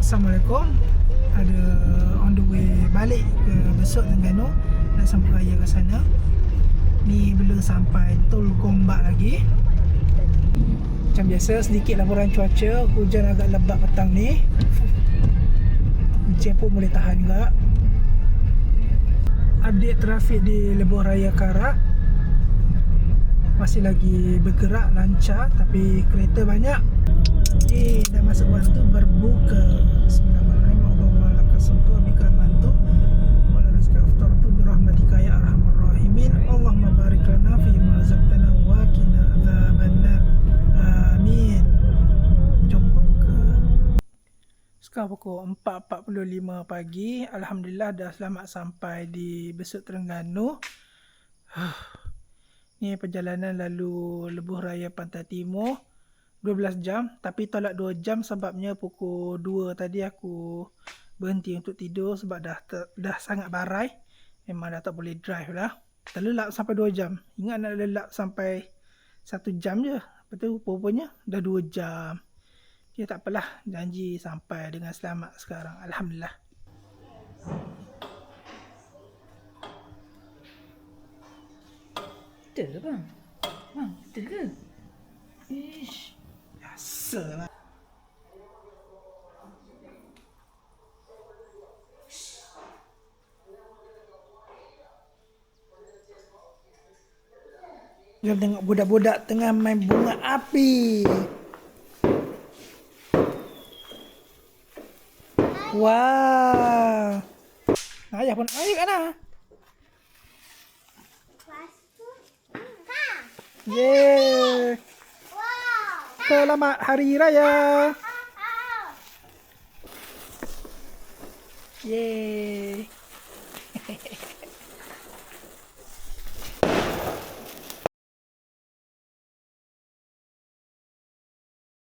Assalamualaikum. Ada on the way balik ke Besut Terengganu, nak sambut raya ke sana. Ni belum sampai Tol Gombak lagi. Macam biasa, sedikit laporan cuaca. Hujan agak lebat petang ni. Hujan pun boleh tahan juga. Update trafik di Lebuh Raya Karak masih lagi bergerak lancar, tapi kereta banyak. Dah masuk waktu berbuka. Bismillahirrahmanirrahim. Allahumma lakal sumtu bika mantu wa la rizqa aftartu bi rahmatika ya arhamar rahimin. Allahumma barik lana fi ma razaqtana wa qina adzabannar. Amin. Jom buka. Sekarang pukul 4.45 pagi. Alhamdulillah dah selamat sampai di Besut Terengganu. Ni perjalanan lalu Lebuh Raya Pantai Timur 12 jam, tapi tolak 2 jam sebabnya pukul 2 tadi aku berhenti untuk tidur sebab dah sangat barai. Memang dah tak boleh drive lah. Terlelap sampai 2 jam. Ingat nak lelap sampai 1 jam je. Lepas tu rupanya dah 2 jam. Ya tak apalah, janji sampai dengan selamat sekarang. Alhamdulillah. Betul ke bang? Bang, betul ke? Ish. Biasalah. Jom tengok budak-budak tengah main bunga api. Wow. Ayah pun ayo kat mana? Yeay. Selamat Hari Raya. Yeay.